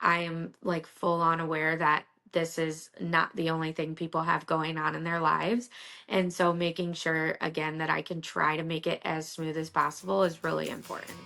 I am like full on aware that this is not the only thing people have going on in their lives. And so making sure again that I can try to make it as smooth as possible is really important.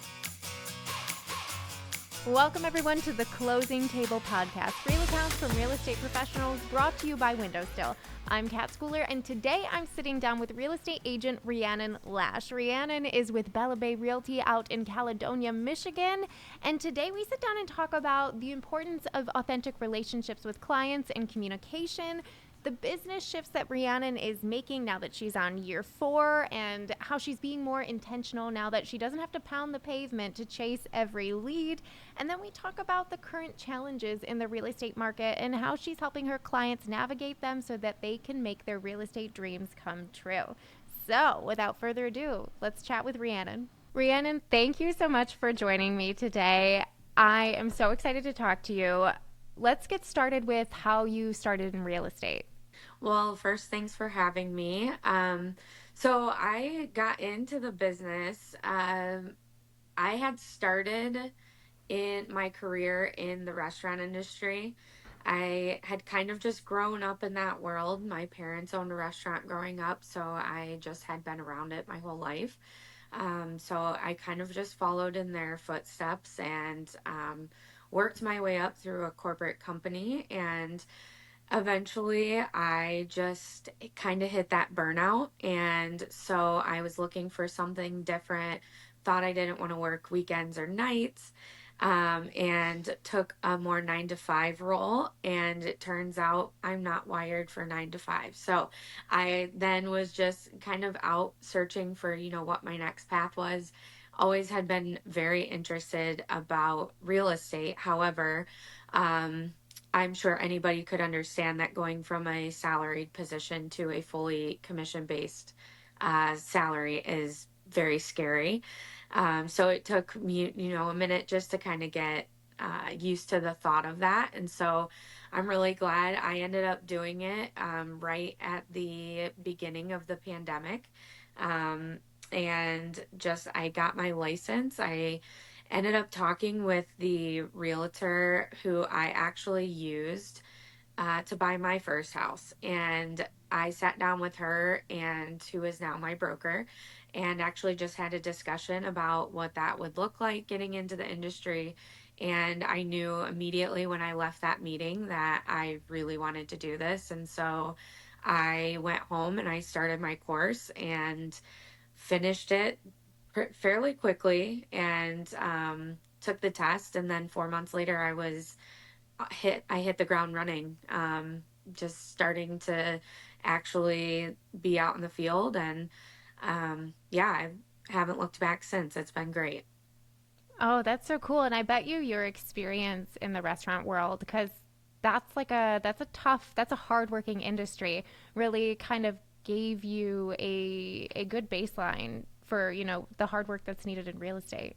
Welcome, everyone, to the Closing Table Podcast, real accounts from real estate professionals brought to you by Windowstill. I'm Kat Schooler, and today I'm sitting down with real estate agent Rhianon Lash. Rhianon is with Bella Bay Realty out in Caledonia, Michigan, and today we sit down and talk about the importance of authentic relationships with clients and communication, the business shifts that Rhianon is making now that she's on year 4, and how she's being more intentional now that she doesn't have to pound the pavement to chase every lead. And then we talk about the current challenges in the real estate market and how she's helping her clients navigate them so that they can make their real estate dreams come true. So, without further ado, let's chat with Rhianon. Rhianon, thank you so much for joining me today. I am so excited to talk to you. Let's get started with how you started in real estate. Well, first, thanks for having me. So I got into the business. I had started in my career in the restaurant industry. I had kind of just grown up in that world. My parents owned a restaurant growing up, so I just had been around it my whole life. So I kind of just followed in their footsteps and worked my way up through a corporate company. And eventually, I just kind of hit that burnout. And so I was looking for something different, thought I didn't want to work weekends or nights, and took a more 9 to 5 role. And it turns out I'm not wired for 9 to 5. So I then was just kind of out searching for, what my next path was. Always had been very interested about real estate. However, um, I'm sure anybody could understand that going from a salaried position to a fully commission based salary is very scary. So it took me, a minute just to kind of get used to the thought of that. And so I'm really glad I ended up doing it right at the beginning of the pandemic. Um, and just, I got my license. I ended up talking with the realtor who I actually used to buy my first house. And I sat down with her, and who is now my broker, and actually just had a discussion about what that would look like getting into the industry. And I knew immediately when I left that meeting that I really wanted to do this. And so I went home and I started my course and finished it fairly quickly, and took the test. And then 4 months later, I hit the ground running, just starting to actually be out in the field. And yeah, I haven't looked back since. It's been great. Oh, that's so cool. And I bet your experience in the restaurant world, because that's a hardworking industry, really kind of gave you a good baseline for, the hard work that's needed in real estate.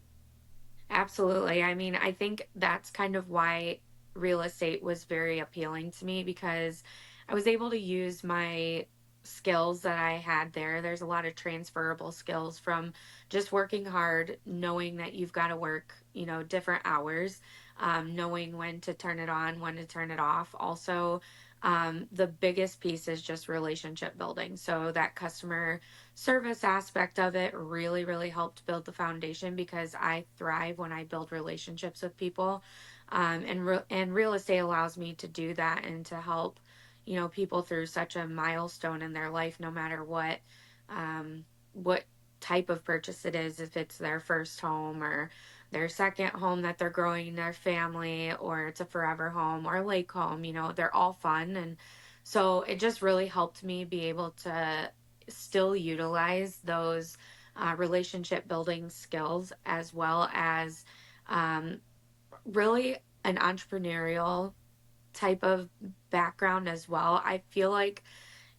Absolutely. I mean, I think that's kind of why real estate was very appealing to me, because I was able to use my skills that I had there. There's a lot of transferable skills from just working hard, knowing that you've got to work, different hours, knowing when to turn it on, when to turn it off. Also, the biggest piece is just relationship building. So that customer service aspect of it really, really helped build the foundation, because I thrive when I build relationships with people. And real estate allows me to do that and to help, people through such a milestone in their life, no matter what type of purchase it is, if it's their first home or their second home that they're growing in their family, or it's a forever home or a lake home, they're all fun. And so it just really helped me be able to still utilize those relationship building skills, as well as um, really an entrepreneurial type of background as well. I feel like,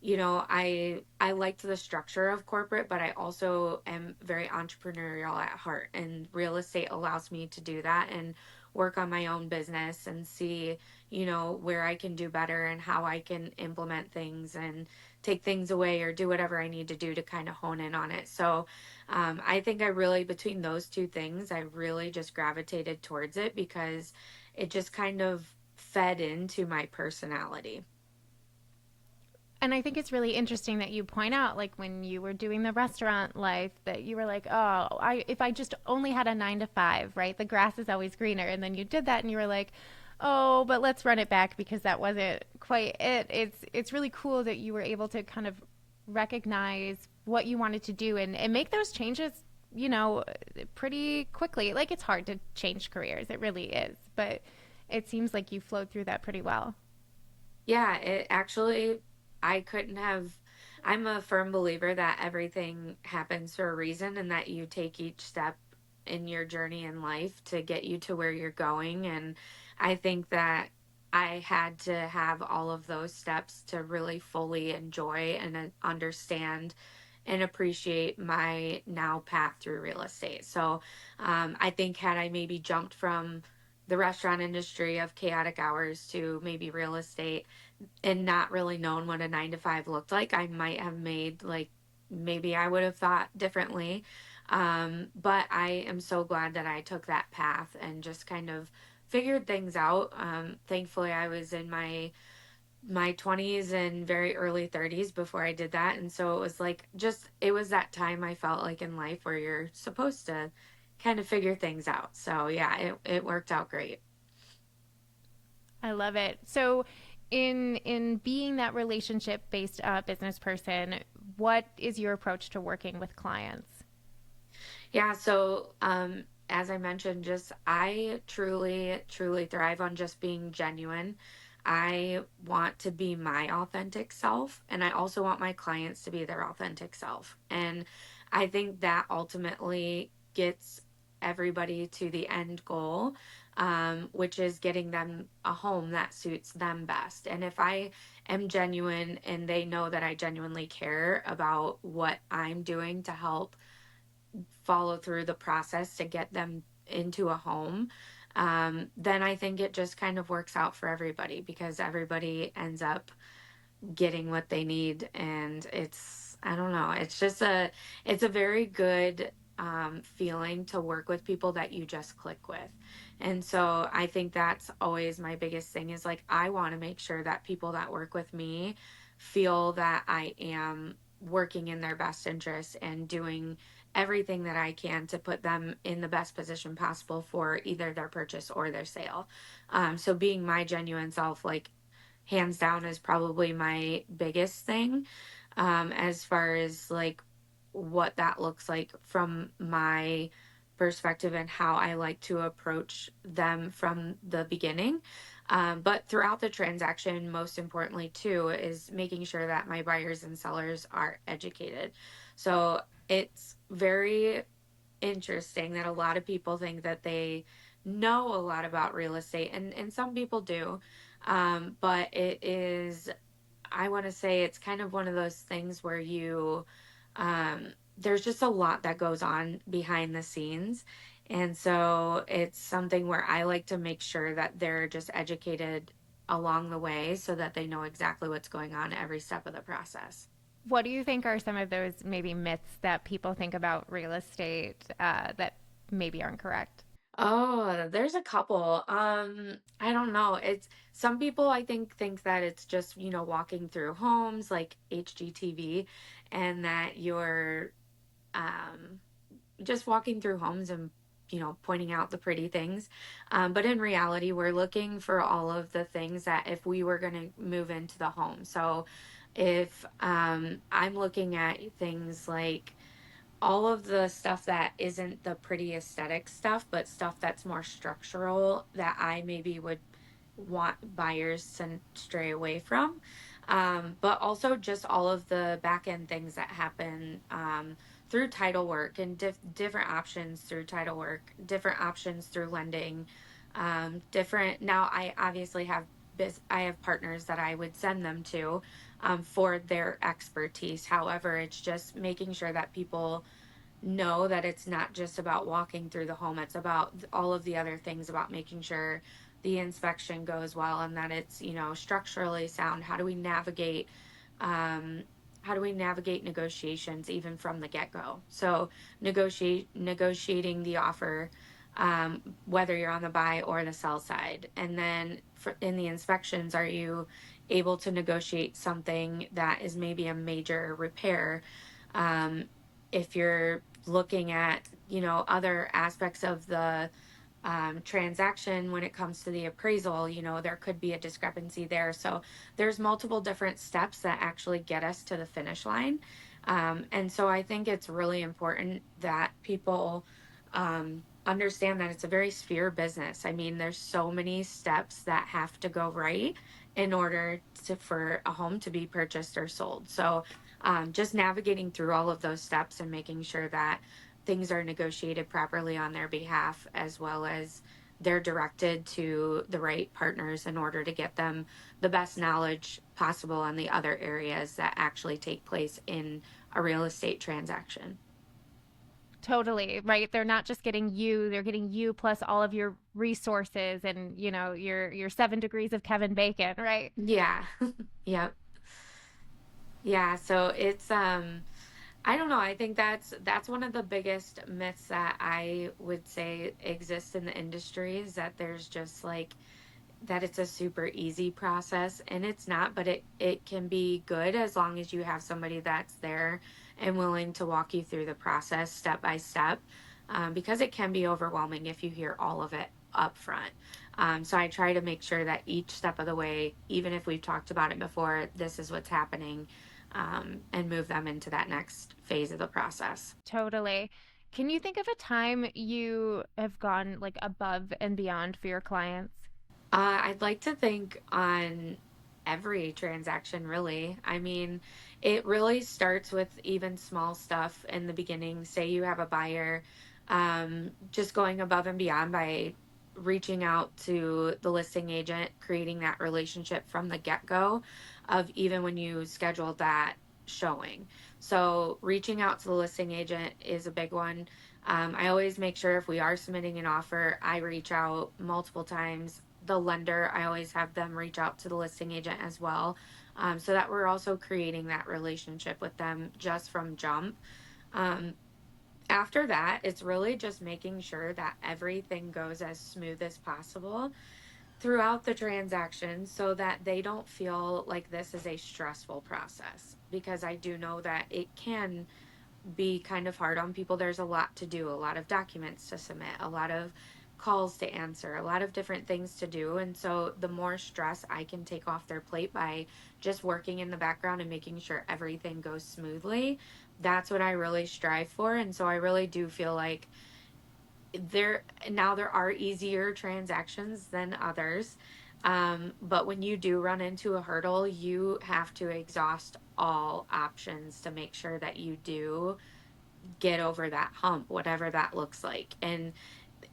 I liked the structure of corporate, but I also am very entrepreneurial at heart, and real estate allows me to do that and work on my own business and see, where I can do better and how I can implement things and take things away or do whatever I need to do to kind of hone in on it. So I think I really, between those two things, I really just gravitated towards it, because it just kind of fed into my personality. And I think it's really interesting that you point out, like when you were doing the restaurant life, that you were like, "Oh, if I just only had a 9 to 5, right? The grass is always greener." And then you did that, and you were like, "Oh, but let's run it back because that wasn't quite it." It's really cool that you were able to kind of recognize what you wanted to do and make those changes, pretty quickly. Like it's hard to change careers, it really is, but it seems like you flowed through that pretty well. Yeah, it actually, I couldn't have. I'm a firm believer that everything happens for a reason and that you take each step in your journey in life to get you to where you're going. And I think that I had to have all of those steps to really fully enjoy and understand and appreciate my now path through real estate. So I think had I maybe jumped from the restaurant industry of chaotic hours to maybe real estate and not really known what a 9 to 5 looked like, I might have made like maybe I would have thought differently. But I am so glad that I took that path and just kind of figured things out. Thankfully, I was in my 20s and very early 30s before I did that. And so it was like just it was that time I felt like in life where you're supposed to kind of figure things out. So yeah, it worked out great. I love it. So, in being that relationship based business person, what is your approach to working with clients? Yeah, so as I mentioned, just I truly thrive on just being genuine. I want to be my authentic self, and I also want my clients to be their authentic self. And I think that ultimately gets everybody to the end goal, which is getting them a home that suits them best. And if I am genuine and they know that I genuinely care about what I'm doing to help follow through the process to get them into a home, then I think it just kind of works out for everybody because everybody ends up getting what they need. And it's, I don't know, it's a very good feeling to work with people that you just click with. And so I think that's always my biggest thing is like I want to make sure that people that work with me feel that I am working in their best interest and doing everything that I can to put them in the best position possible for either their purchase or their sale. So being my genuine self, like hands down is probably my biggest thing, as far as like what that looks like from my perspective and how I like to approach them from the beginning. But throughout the transaction, most importantly too is making sure that my buyers and sellers are educated. So it's very interesting that a lot of people think that they know a lot about real estate, and some people do. But it is, I want to say it's kind of one of those things where there's just a lot that goes on behind the scenes. And so it's something where I like to make sure that they're just educated along the way so that they know exactly what's going on every step of the process. What do you think are some of those maybe myths that people think about real estate that maybe aren't correct? Oh, there's a couple. I don't know. It's some people I think that it's just, walking through homes like HGTV and that you're um just walking through homes and pointing out the pretty things. But in reality, we're looking for all of the things that if we were going to move into the home. So if I'm looking at things like all of the stuff that isn't the pretty aesthetic stuff, but stuff that's more structural that I maybe would want buyers to stray away from. But also just all of the back end things that happen through title work and different options through title work, different options through lending, different. Now, I obviously have. I have partners that I would send them to for their expertise. However, it's just making sure that people know that it's not just about walking through the home. It's about all of the other things about making sure the inspection goes well and that it's, structurally sound. Um, how do we navigate negotiations even from the get-go? So negotiating the offer, whether you're on the buy or the sell side. And then in the inspections, are you able to negotiate something that is maybe a major repair? Um, if you're looking at, other aspects of the transaction when it comes to the appraisal, there could be a discrepancy there. So there's multiple different steps that actually get us to the finish line. And so I think it's really important that people understand that it's a very sphere business. I mean, there's so many steps that have to go right in order for a home to be purchased or sold. So just navigating through all of those steps and making sure that things are negotiated properly on their behalf, as well as they're directed to the right partners in order to get them the best knowledge possible on the other areas that actually take place in a real estate transaction. Totally, right? They're not just getting you, they're getting you plus all of your resources and, your 7 degrees of Kevin Bacon, right? Yeah. Yep. Yeah, so it's I don't know, I think that's one of the biggest myths that I would say exists in the industry, is that there's just like that it's a super easy process, and it's not, but it can be good as long as you have somebody that's there and willing to walk you through the process step by step, because it can be overwhelming if you hear all of it up front. So I try to make sure that each step of the way, even if we've talked about it before, this is what's happening, and move them into that next phase of the process. Totally. Can you think of a time you have gone like above and beyond for your clients? I'd like to think on every transaction, really. I mean, it really starts with even small stuff in the beginning. Say you have a buyer, just going above and beyond by reaching out to the listing agent, creating that relationship from the get go of even when you schedule that showing. So, reaching out to the listing agent is a big one. I always make sure if we are submitting an offer, I reach out multiple times. The lender, I always have them reach out to the listing agent as well, so that we're also creating that relationship with them just from jump. Um, After that, it's really just making sure that everything goes as smooth as possible throughout the transaction so that they don't feel like this is a stressful process, because I do know that it can be kind of hard on people. There's a lot to do, a lot of documents to submit, a lot of calls to answer, a lot of different things to do. And so the more stress I can take off their plate by just working in the background and making sure everything goes smoothly, that's what I really strive for. And so I really do feel like there are easier transactions than others. But when you do run into a hurdle, you have to exhaust all options to make sure that you do get over that hump, whatever that looks like. And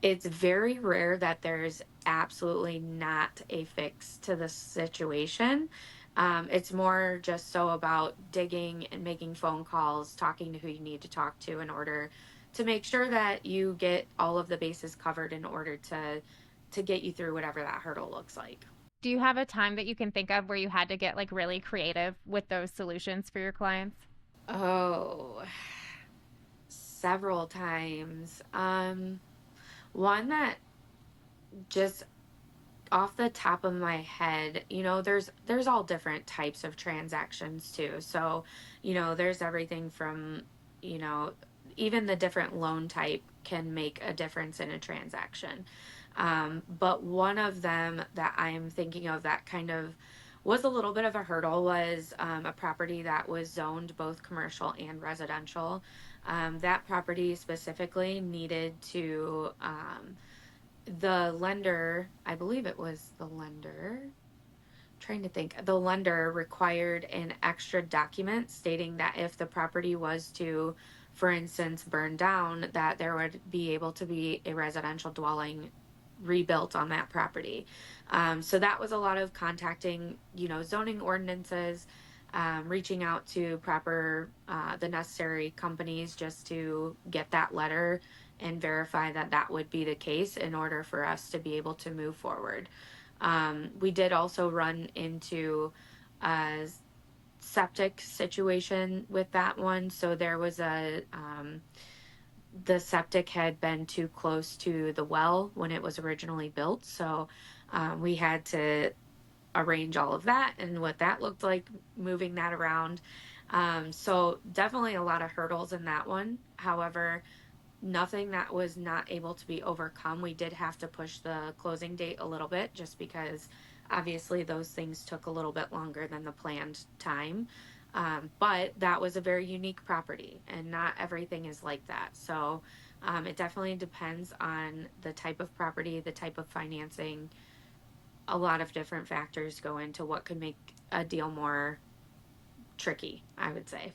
it's very rare that there's absolutely not a fix to the situation. It's more just so about digging and making phone calls, talking to who you need to talk to in order to make sure that you get all of the bases covered in order to get you through whatever that hurdle looks like. Do you have a time that you can think of where you had to get like really creative with those solutions for your clients? Oh, several times. One that just off the top of my head, there's all different types of transactions too. So, there's everything from, you know, even the different loan type can make a difference in a transaction. But one of them that I'm thinking of that kind of was a little bit of a hurdle was a property that was zoned both commercial and residential. That property specifically needed to the lender, I believe it was the lender, trying to think, the lender required an extra document stating that if the property was to, for instance, burn down, that there would be able to be a residential dwelling rebuilt on that property. So that was a lot of contacting, zoning ordinances, reaching out to the necessary companies just to get that letter and verify that that would be the case in order for us to be able to move forward. We did also run into a septic situation with that one. So there was the septic had been too close to the well when it was originally built. So we had to arrange all of that and what that looked like, moving that around. So definitely a lot of hurdles in that one. However, nothing that was not able to be overcome. We did have to push the closing date a little bit just because obviously those things took a little bit longer than the planned time. But that was a very unique property, and not everything is like that. So it definitely depends on the type of property, the type of financing. A lot of different factors go into what could make a deal more tricky, I would say.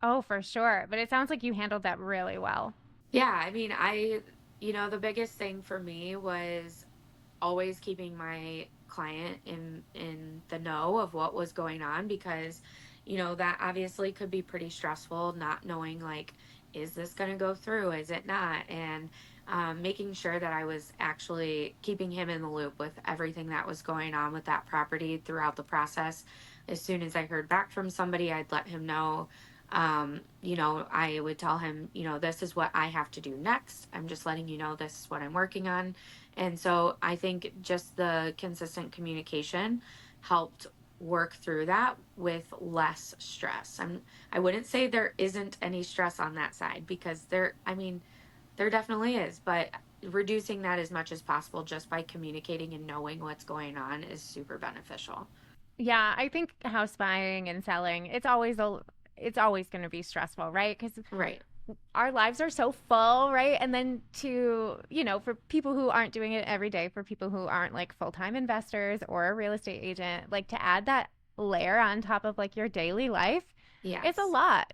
Oh, for sure. But it sounds like you handled that really well. Yeah, I mean, the biggest thing for me was always keeping my client in the know of what was going on, because that obviously could be pretty stressful, not knowing, like, is this going to go through, is it not, and making sure that I was actually keeping him in the loop with everything that was going on with that property throughout the process. As soon as I heard back from somebody, I'd let him know. I would tell him, this is what I have to do next. I'm just letting you know this is what I'm working on. And so I think just the consistent communication helped work through that with less stress. I wouldn't say there isn't any stress on that side, because I mean, there definitely is, but reducing that as much as possible just by communicating and knowing what's going on is super beneficial. Yeah, I think house buying and selling, it's always going to be stressful, right? Cuz Right. our lives are so full, right? And then for people who aren't doing it every day, for people who aren't like full-time investors or a real estate agent, like to add that layer on top of like your daily life, it's a Yes. lot.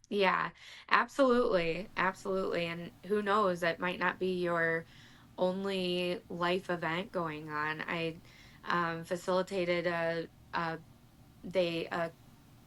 Yeah, absolutely. Absolutely. And who knows, that might not be your only life event going on. I facilitated a they a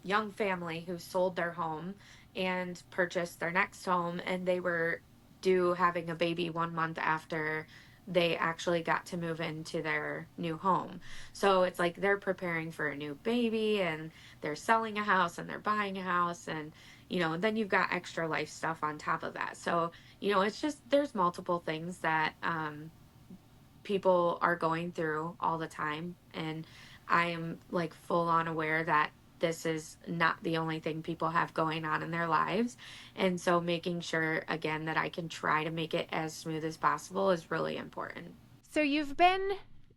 young family who sold their home and purchased their next home, and they were due having a baby 1 month after they actually got to move into their new home. So it's like they're preparing for a new baby, and they're selling a house, and they're buying a house, and then you've got extra life stuff on top of that. So it's just, there's multiple things that people are going through all the time. And I am like full on aware that this is not the only thing people have going on in their lives. And so making sure, again, that I can try to make it as smooth as possible is really important. So you've been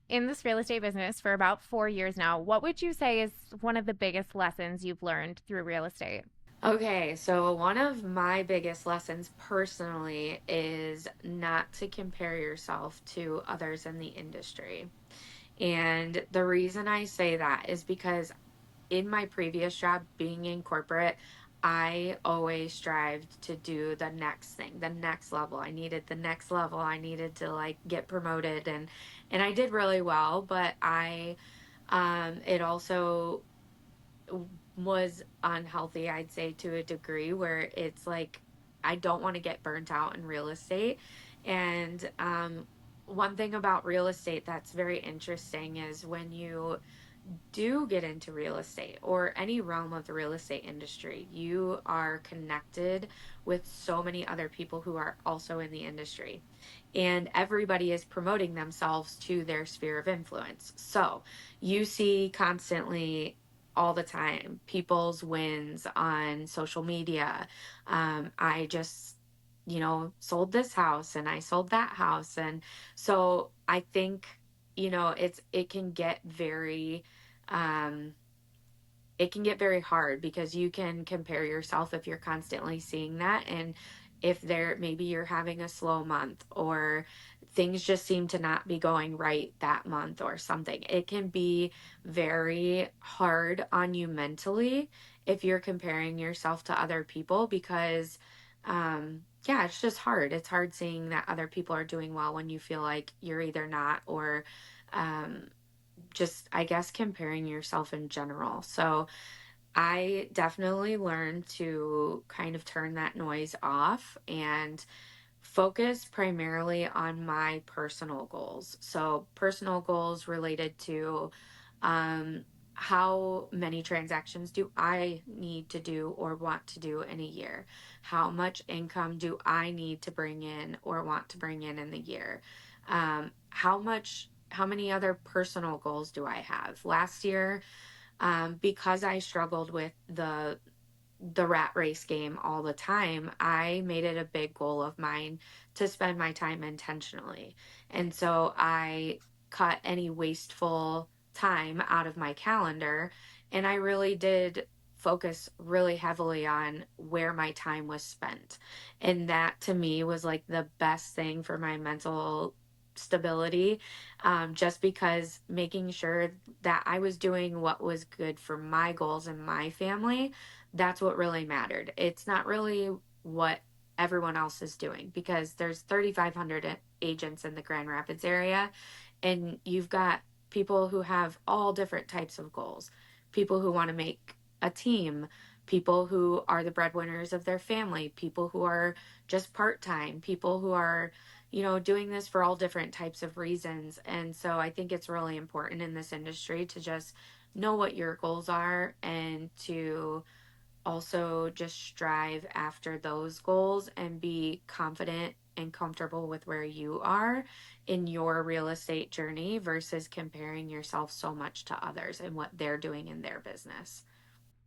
in this real estate business for about 4 years now. What would you say is one of the biggest lessons you've learned through real estate? Okay, so one of my biggest lessons personally is not to compare yourself to others in the industry. And the reason I say that is because in my previous job, being in corporate, I always strived to do the next thing, the next level. I needed the next level. I needed to like get promoted, and I did really well, but it also was unhealthy, I'd say, to a degree, where it's like I don't want to get burnt out in real estate. And one thing about real estate that's very interesting is when you do get into real estate or any realm of the real estate industry, you are connected with so many other people who are also in the industry. And everybody is promoting themselves to their sphere of influence. So you see constantly, all the time, people's wins on social media. I just, sold this house and I sold that house. And so I think, it can get very, um, it can get very hard because you can compare yourself if you're constantly seeing that. And if maybe you're having a slow month, or things just seem to not be going right that month or something, it can be very hard on you mentally if you're comparing yourself to other people, because yeah, it's just hard. It's hard seeing that other people are doing well when you feel like you're either not, or um just, I guess, comparing yourself in general. So I definitely learned to kind of turn that noise off and focus primarily on my personal goals. So, personal goals related to um, how many transactions do I need to do or want to do in a year? How much income do I need to bring in or want to bring in the year? How many other personal goals do I have? Last year, because I struggled with the rat race game all the time, I made it a big goal of mine to spend my time intentionally. And so I cut any wasteful time out of my calendar, and I really did focus really heavily on where my time was spent. And that to me was like the best thing for my mental stability, just because making sure that I was doing what was good for my goals and my family, that's what really mattered. It's not really what everyone else is doing, because there's 3,500 agents in the Grand Rapids area, and you've got people who have all different types of goals. People who want to make a team, people who are the breadwinners of their family, people who are just part-time, people who are, doing this for all different types of reasons. And so I think it's really important in this industry to just know what your goals are, and to also just strive after those goals and be confident and comfortable with where you are in your real estate journey versus comparing yourself so much to others and what they're doing in their business.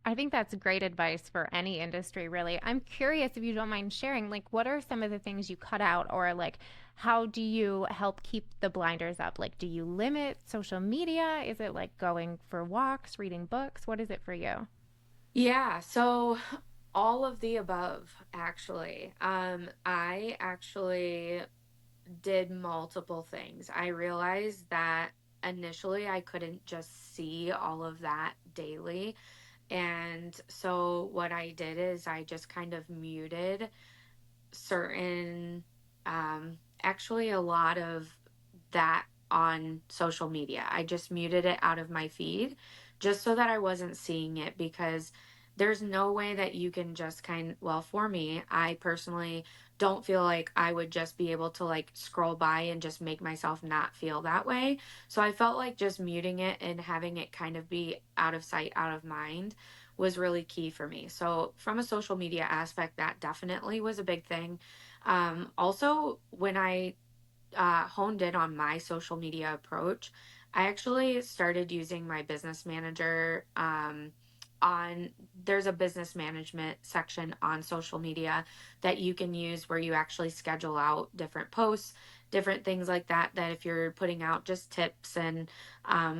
I think that's great advice for any industry, really. I'm curious if you don't mind sharing, like, what are some of the things you cut out, or like, how do you help keep the blinders up? Like, do you limit social media? Is it like going for walks, reading books? What is it for you? Yeah, so all of the above, actually. I actually did multiple things. I realized that initially I couldn't just see all of that daily. And so what I did is I just kind of muted certain, actually a lot of that on social media. I just muted it out of my feed just so that I wasn't seeing it, because there's no way that you can just well, for me, I personally don't feel like I would just be able to like scroll by and just make myself not feel that way. So I felt like just muting it and having it kind of be out of sight, out of mind was really key for me. So from a social media aspect, that definitely was a big thing. Also, when I honed in on my social media approach, I actually started using my business manager. There's a business management section on social media that you can use where you actually schedule out different posts, different things like that, that if you're putting out just tips and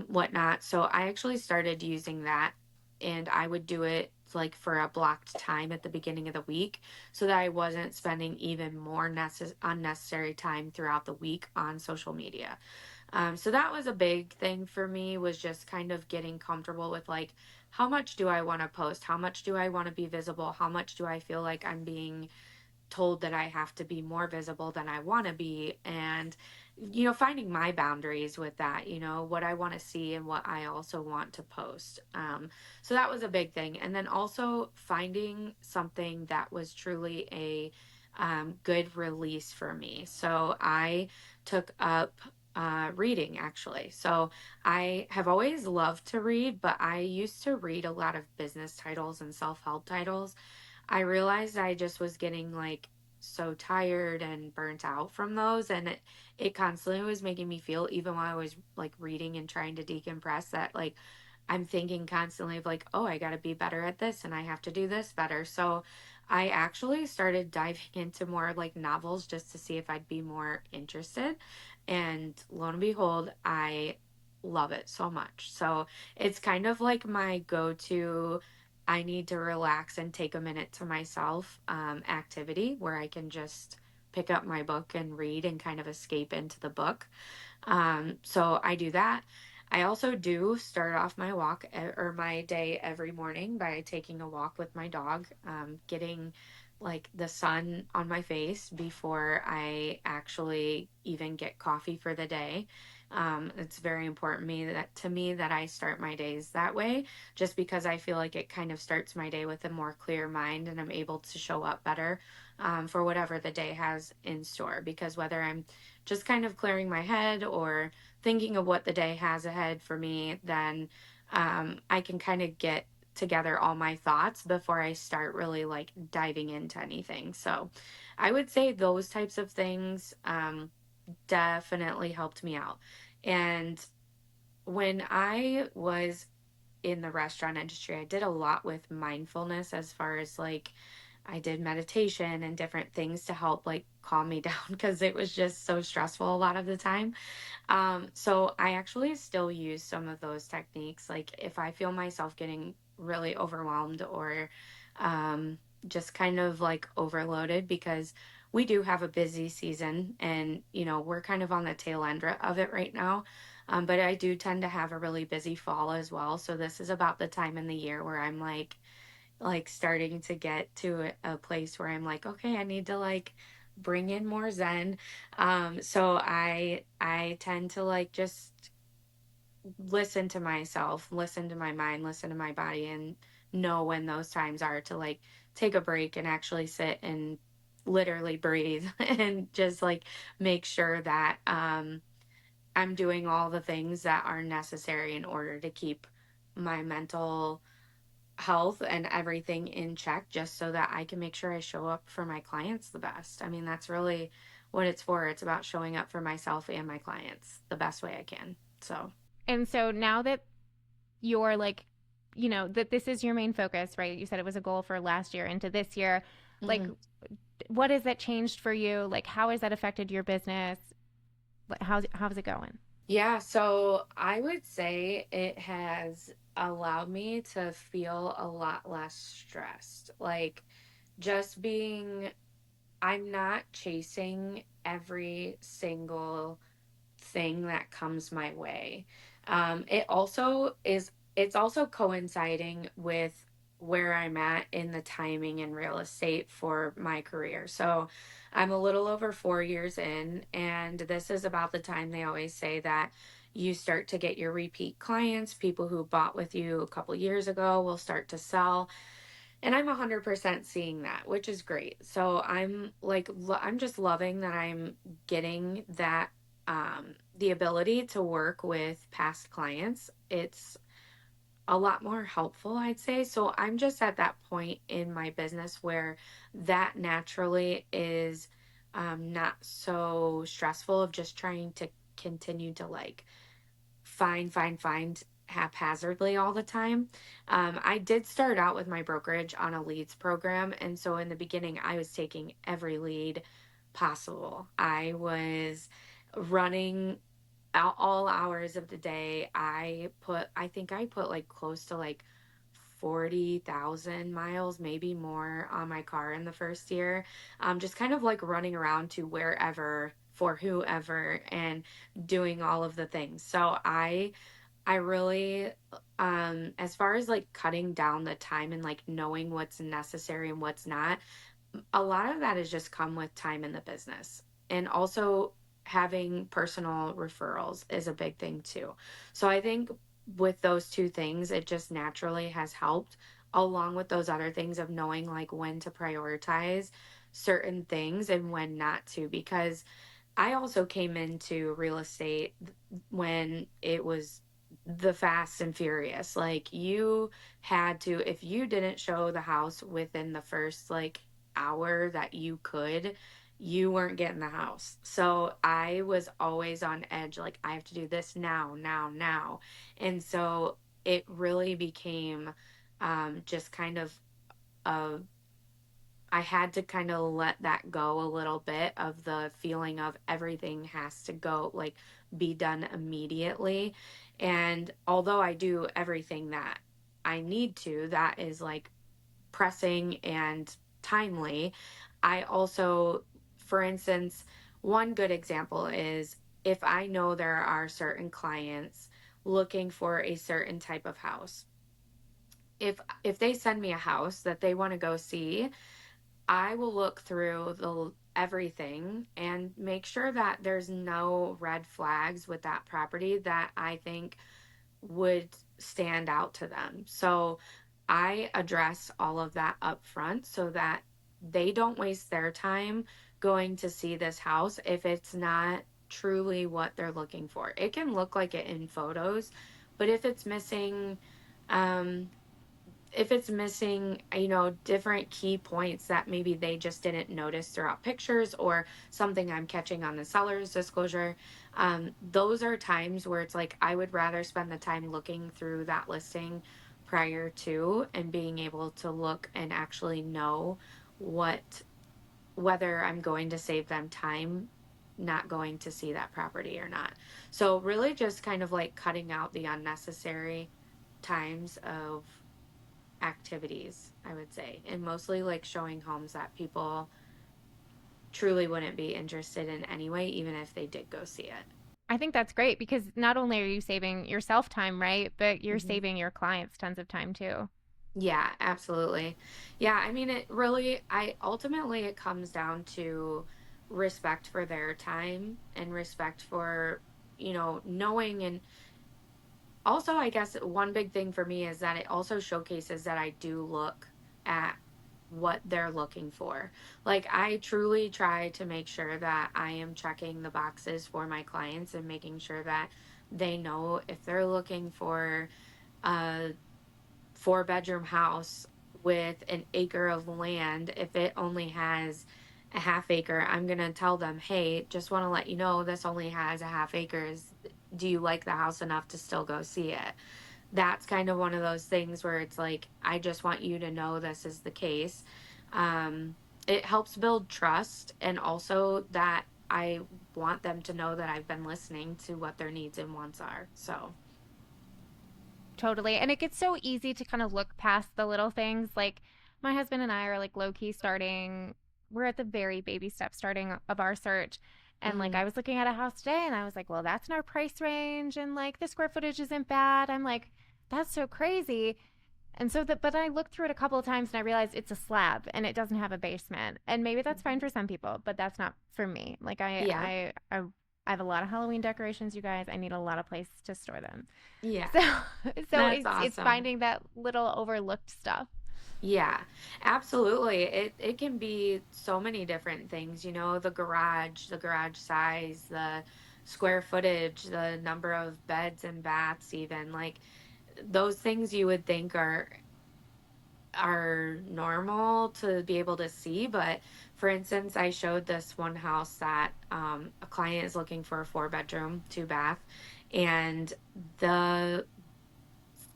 whatnot. So I actually started using that, and I would do it like for a blocked time at the beginning of the week, so that I wasn't spending even more unnecessary time throughout the week on social media. So that was a big thing for me, was just kind of getting comfortable with like, how much do I want to post? How much do I want to be visible? How much do I feel like I'm being told that I have to be more visible than I want to be? And, finding my boundaries with that, what I want to see and what I also want to post. So that was a big thing. And then also finding something that was truly a good release for me. So I took up reading, actually. So I have always loved to read, but I used to read a lot of business titles and self help titles. I realized I just was getting like so tired and burnt out from those, and it constantly was making me feel, even while I was like reading and trying to decompress, that like I'm thinking constantly of like, oh, I got to be better at this and I have to do this better. So I actually started diving into more like novels just to see if I'd be more interested. And lo and behold, I love it so much. So it's kind of like my go to, I need to relax and take a minute to myself activity, where I can just pick up my book and read and kind of escape into the book. So I do that. I also do start off my or my day every morning by taking a walk with my dog, getting like the sun on my face before I actually even get coffee for the day. It's very important to me that I start my days that way, just because I feel like it kind of starts my day with a more clear mind, and I'm able to show up better for whatever the day has in store. Because whether I'm just kind of clearing my head or thinking of what the day has ahead for me, then I can kind of get together all my thoughts before I start really like diving into anything. So I would say those types of things definitely helped me out. And when I was in the restaurant industry, I did a lot with mindfulness as far as like I did meditation and different things to help like calm me down because it was just so stressful a lot of the time. So I actually still use some of those techniques. Like if I feel myself getting really overwhelmed or um, just kind of like overloaded because we do have a busy season and, we're kind of on the tail end of it right now. But I do tend to have a really busy fall as well. So this is about the time in the year where I'm like starting to get to a place where I'm like, okay, I need to like bring in more zen. So I tend to like just listen to myself, listen to my mind, listen to my body, and know when those times are to like take a break and actually sit and literally breathe and just like make sure that I'm doing all the things that are necessary in order to keep my mental health and everything in check just so that I can make sure I show up for my clients the best. I mean, that's really what it's for. It's about showing up for myself and my clients the best way I can. So, And so now that you're like, that this is your main focus, right? You said it was a goal for last year into this year. Like, mhm. what has that changed for you? Like, how has that affected your business? How's it going? Yeah, so I would say it has allowed me to feel a lot less stressed. Like, just being, I'm not chasing every single thing that comes my way. It's also coinciding with where I'm at in the timing in real estate for my career. So I'm a little over 4 years in, and this is about the time they always say that you start to get your repeat clients, people who bought with you a couple years ago will start to sell. And I'm 100% seeing that, which is great. So I'm like, I'm just loving that I'm getting that, the ability to work with past clients. It's a lot more helpful, I'd say. So I'm just at that point in my business where that naturally is not so stressful of just trying to continue to like find haphazardly all the time. I did start out with my brokerage on a leads program. And so in the beginning, I was taking every lead possible. I was running out all hours of the day. I think I put like close to like 40,000 miles, maybe more on my car in the first year. Just kind of like running around to wherever for whoever and doing all of the things. So I really as far as like cutting down the time and like knowing what's necessary and what's not, a lot of that has just come with time in the business. And also having personal referrals is a big thing too. So I think with those two things, it just naturally has helped along with those other things of knowing like when to prioritize certain things and when not to, because I also came into real estate when it was the fast and furious. Like you had to, if you didn't show the house within the first like hour that you could, you weren't getting the house. So I was always on edge. Like I have to do this now, now, now. And so it really became just kind of a I had to kind of let that go a little bit of the feeling of everything has to go, like be done immediately. And although I do everything that I need to, that is like pressing and timely, I also, for instance, one good example is if I know there are certain clients looking for a certain type of house. If they send me a house that they want to go see, I will look through the everything and make sure that there's no red flags with that property that I think would stand out to them. So I address all of that up front so that they don't waste their time going to see this house if it's not truly what they're looking for. It can look like it in photos, But um, if it's missing, different key points that maybe they just didn't notice throughout pictures or something I'm catching on the seller's disclosure, those are times where it's like I would rather spend the time looking through that listing prior to and being able to look and actually know what whether I'm going to save them time not going to see that property or not. So really just kind of like cutting out the unnecessary times of activities, I would say, and mostly like showing homes that people truly wouldn't be interested in anyway, even if they did go see it. I think that's great because not only are you saving yourself time, right, but you're Hmm. saving your clients tons of time too. Yeah, absolutely. Yeah, I mean, it really, I ultimately, it comes down to respect for their time and respect for, knowing. And also, I guess one big thing for me is that it also showcases that I do look at what they're looking for. Like, I truly try to make sure that I am checking the boxes for my clients and making sure that they know if they're looking for a 4-bedroom house with an acre of land, if it only has a half acre, I'm going to tell them, hey, just want to let you know this only has a half acres. Do you like the house enough to still go see it? That's kind of one of those things where it's like, I just want you to know this is the case. Um, it helps build trust, and also that I want them to know that I've been listening to what their needs and wants are. So, Totally. And it gets so easy to kind of look past the little things. Like my husband and I are like low key starting, we're at the very baby step starting of our search. And like mhm, I was looking at a house today and I was like, well, that's in our price range and like the square footage isn't bad. I'm like, that's so crazy. And so that, but I looked through it a couple of times and I realized it's a slab and it doesn't have a basement. And maybe that's fine mhm. for some people, but that's not for me. Like Yeah, I have a lot of Halloween decorations, you guys. I need a lot of place to store them. yeah, So so that's it's awesome. finding that little overlooked stuff. Yeah, absolutely. It can be so many different things, the garage size, the square footage, the number of beds and baths, even like those things you would think are normal to be able to see. But for instance, I showed this one house that a client is looking for a 4-bedroom, 2-bath, and the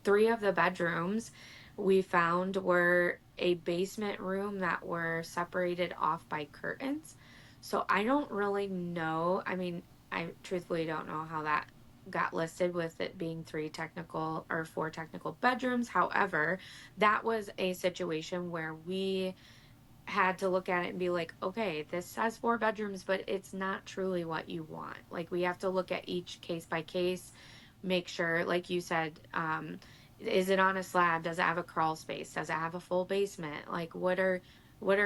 3 of the bedrooms we found were a basement room that were separated off by curtains. So I don't really know. I mean, I truthfully don't know how that got listed with it being 4 technical bedrooms. However, that was a situation where we had to look at it and be like, okay, this has 4 bedrooms, but it's not truly what you want. Like, we have to look at each case by case, make sure, like you said, is it on a slab? Does it have a crawl space? Does it have a full basement? Like, what are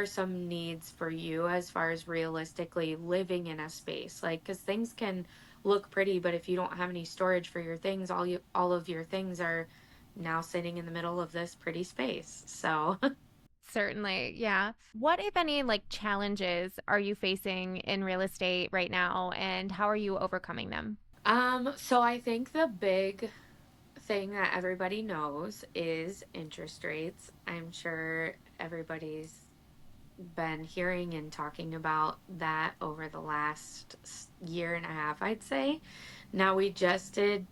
some needs for you as far as realistically living in a space? Like, because things can look pretty, but if you don't have any storage for your things, all of your things are now sitting in the middle of this pretty space. So Certainly, yeah. What, if any, like challenges are you facing in real estate right now, and how are you overcoming them? so I think the big thing that everybody knows is interest rates. I'm sure everybody's been hearing and talking about that over the last year and a half, I'd say. Now, we just did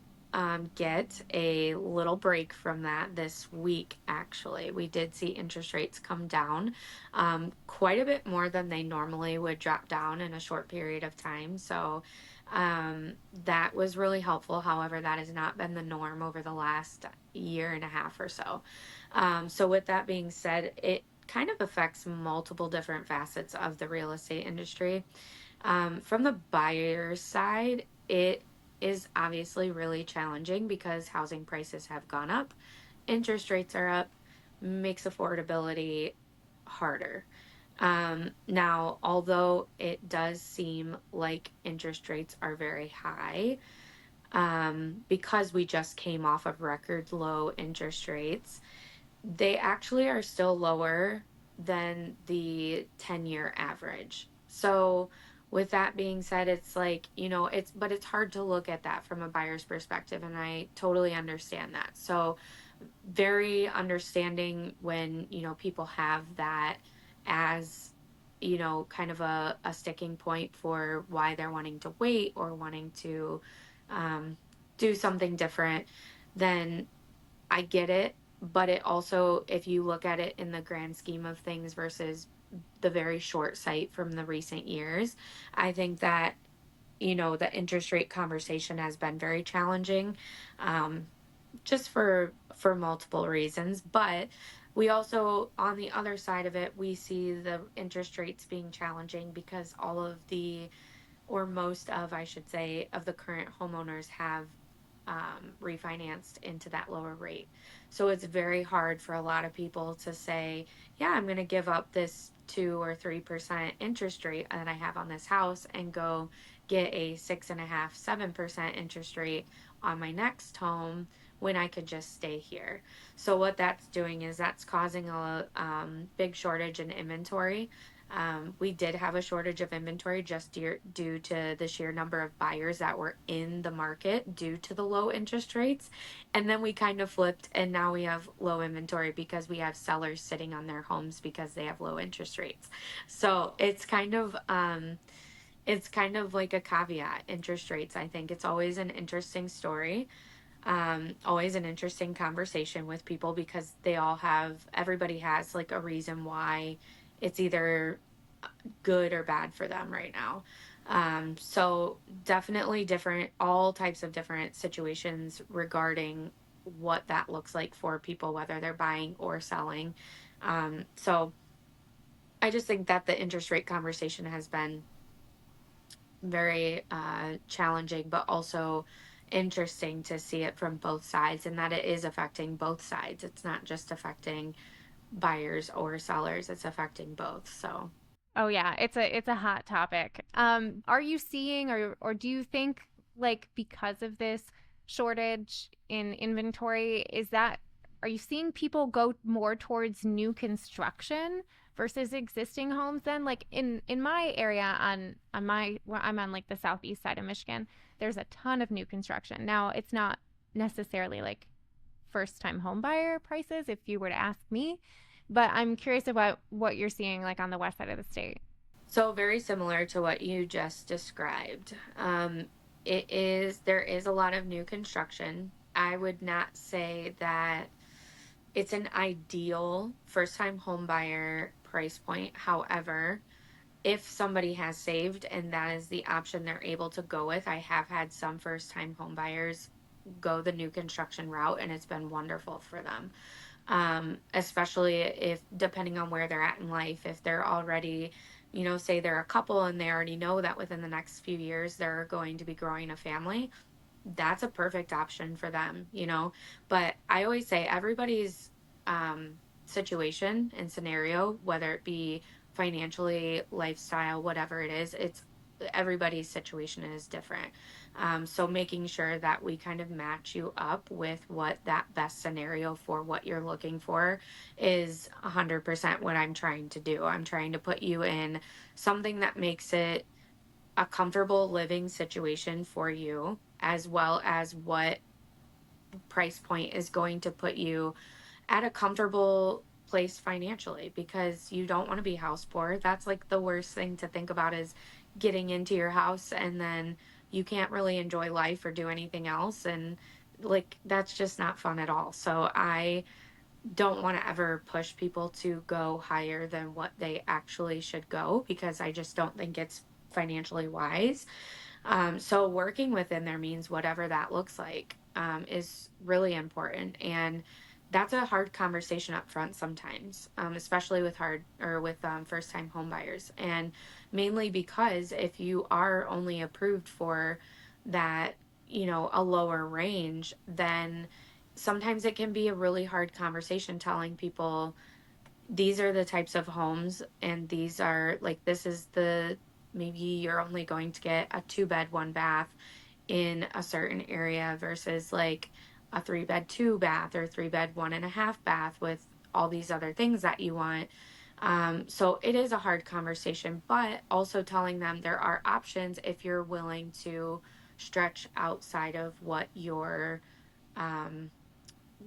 get a little break from that this week, actually. We did see interest rates come down quite a bit more than they normally would drop down in a short period of time. So, that was really helpful. However, that has not been the norm over the last year and a half or so. So, with that being said, it kind of affects multiple different facets of the real estate industry. From the buyer's side, it is obviously really challenging because housing prices have gone up, interest rates are up, makes affordability harder. Now, although it does seem like interest rates are very high, because we just came off of record low interest rates, they actually are still lower than the 10-year average. So with that being said, it's like, but it's hard to look at that from a buyer's perspective. And I totally understand that. So, very understanding when, people have that as, kind of a sticking point for why they're wanting to wait or wanting to um, do something different, then I get it. But it also, if you look at it in the grand scheme of things versus the very short sight from the recent years, I think that, the interest rate conversation has been very challenging. Just for multiple reasons, but we also, on the other side of it, we see the interest rates being challenging because all of the, or most of, I should say, of the current homeowners have refinanced into that lower rate. So it's very hard for a lot of people to say, yeah, I'm going to give up this 2 or 3% interest rate that I have on this house and go get a 6.5, 7% interest rate on my next home when I could just stay here. So what that's doing is that's causing a big shortage in inventory. We did have a shortage of inventory just due to the sheer number of buyers that were in the market due to the low interest rates. And then we kind of flipped, and now we have low inventory because we have sellers sitting on their homes because they have low interest rates. So it's kind of like a caveat. Interest rates, I think it's always an interesting story, always an interesting conversation with people because everybody has like a reason why it's either good or bad for them right now. So definitely different, all types of different situations regarding what that looks like for people, whether they're buying or selling. So I just think that the interest rate conversation has been very challenging, but also interesting to see it from both sides and that it is affecting both sides. It's not just affecting buyers or sellers, it's affecting both. So. Oh yeah, it's a hot topic. Are you seeing or do you think like because of this shortage in inventory, are you seeing people go more towards new construction versus existing homes then? Like in my area on my where I'm on like the southeast side of Michigan, there's a ton of new construction. Now, it's not necessarily like first time home buyer prices if you were to ask me, but I'm curious about what you're seeing like on the west side of the state. So very similar to what you just described. There is a lot of new construction. I would not say that it's an ideal first time home buyer price point. However, if somebody has saved and that is the option they're able to go with, I have had some first time home buyers go the new construction route and it's been wonderful for them, especially if depending on where they're at in life, if they're already, say they're a couple and they already know that within the next few years they're going to be growing a family, that's a perfect option for them. But I always say everybody's situation and scenario, whether it be financially, lifestyle, whatever it is, it's everybody's situation is different. So making sure that we kind of match you up with what that best scenario for what you're looking for is 100% what I'm trying to do. I'm trying to put you in something that makes it a comfortable living situation for you, as well as what price point is going to put you at a comfortable place financially because you don't want to be house poor. That's like the worst thing to think about is getting into your house and then you can't really enjoy life or do anything else. And like that's just not fun at all. So I don't want to ever push people to go higher than what they actually should go because I just don't think it's financially wise. So working within their means, whatever that looks like, is really important. And that's a hard conversation up front sometimes, especially with hard or with first time home buyers. And mainly because if you are only approved for that, a lower range, then sometimes it can be a really hard conversation telling people these are the types of homes and these are like this is the maybe you're only going to get a 2 bed 1 bath in a certain area versus like a 3 bed 2 bath or 3 bed 1.5 bath with all these other things that you want. So it is a hard conversation, but also telling them there are options if you're willing to stretch outside of what your um,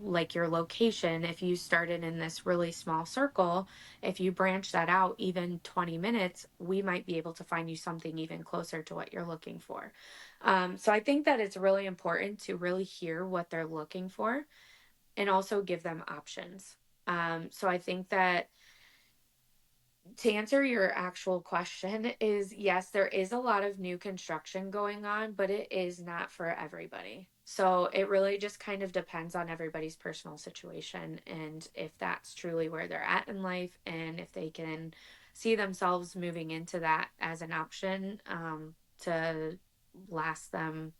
like your location. If you started in this really small circle, if you branch that out even 20 minutes, we might be able to find you something even closer to what you're looking for. So I think that it's really important to really hear what they're looking for and also give them options. So I think that to answer your actual question is yes, there is a lot of new construction going on, but it is not for everybody. So it really just kind of depends on everybody's personal situation and if that's truly where they're at in life and if they can see themselves moving into that as an option to last them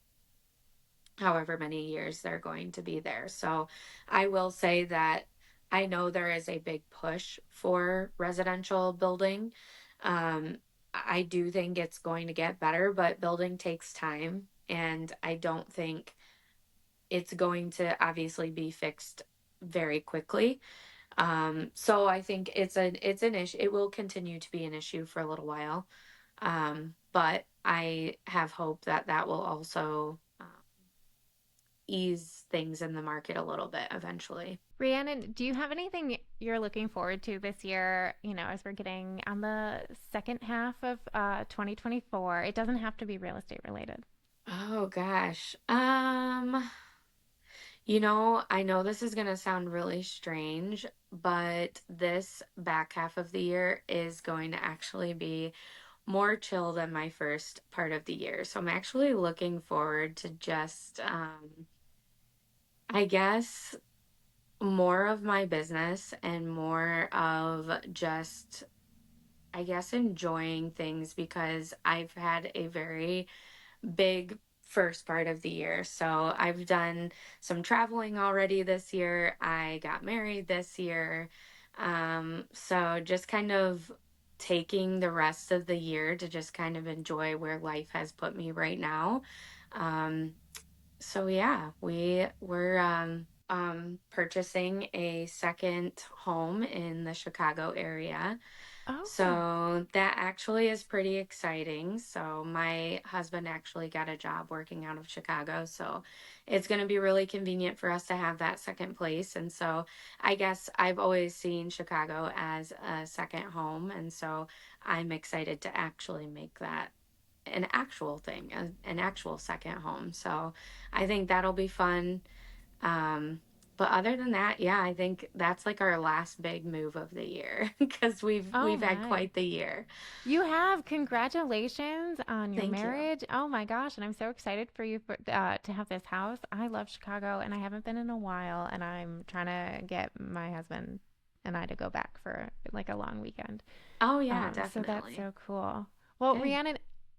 however many years they're going to be there. So I will say that I know there is a big push for residential building. Um, I do think it's going to get better, but building takes time. And I don't think it's going to obviously be fixed very quickly. So I think it's an issue. It will continue to be an issue for a little while. But I have hope that that will also ease things in the market a little bit eventually. Rhiannon, do you have anything you're looking forward to this year? As we're getting on the second half of 2024, it doesn't have to be real estate related. Oh gosh. I know this is going to sound really strange, but this back half of the year is going to actually be more chill than my first part of the year. So I'm actually looking forward to just I guess more of my business and more of just I guess enjoying things because I've had a very big first part of the year. So I've done some traveling already this year. I got married this year. So just kind of taking the rest of the year to just kind of enjoy where life has put me right now. Um, so yeah, we're purchasing a second home in the Chicago area. Oh, So that actually is pretty exciting. So my husband actually got a job working out of Chicago. So it's going to be really convenient for us to have that second place. And so I guess I've always seen Chicago as a second home. And so I'm excited to actually make that an actual thing, an actual second home. So I think that'll be fun. Um, but other than that, yeah, I think that's like our last big move of the year because oh we've had my. quite the year. You have. Congratulations on your Thank you. marriage. Oh my gosh. And I'm so excited for you to have this house. I love Chicago and I haven't been in a while. And I'm trying to get my husband and I to go back for like a long weekend. Oh yeah, So that's definitely. so cool. Well, Good. Rhiannon,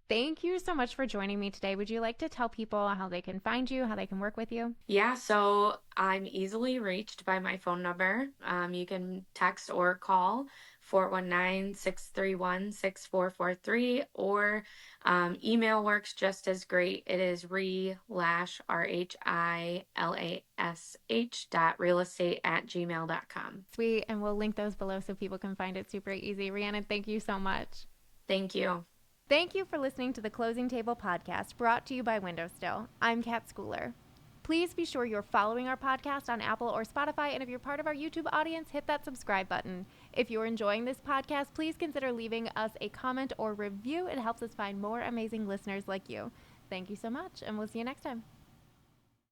thank you so much for joining me today. Would you like to tell people how they can find you, how they can work with you? Yeah, so I'm easily reached by my phone number. You can text or call 419-631-6443, or email works just as great. It is Rhilash, RHILASH .realestate@gmail.com. Sweet. And we'll link those below so people can find it super easy. Rhiannon, thank you so much. Thank you. Thank you for listening to the Closing Table podcast brought to you by Window Still. I'm Kat Schooler. Please be sure you're following our podcast on Apple or Spotify, and if you're part of our YouTube audience, hit that subscribe button. If you're enjoying this podcast, please consider leaving us a comment or review. It helps us find more amazing listeners like you. Thank you so much, and we'll see you next time.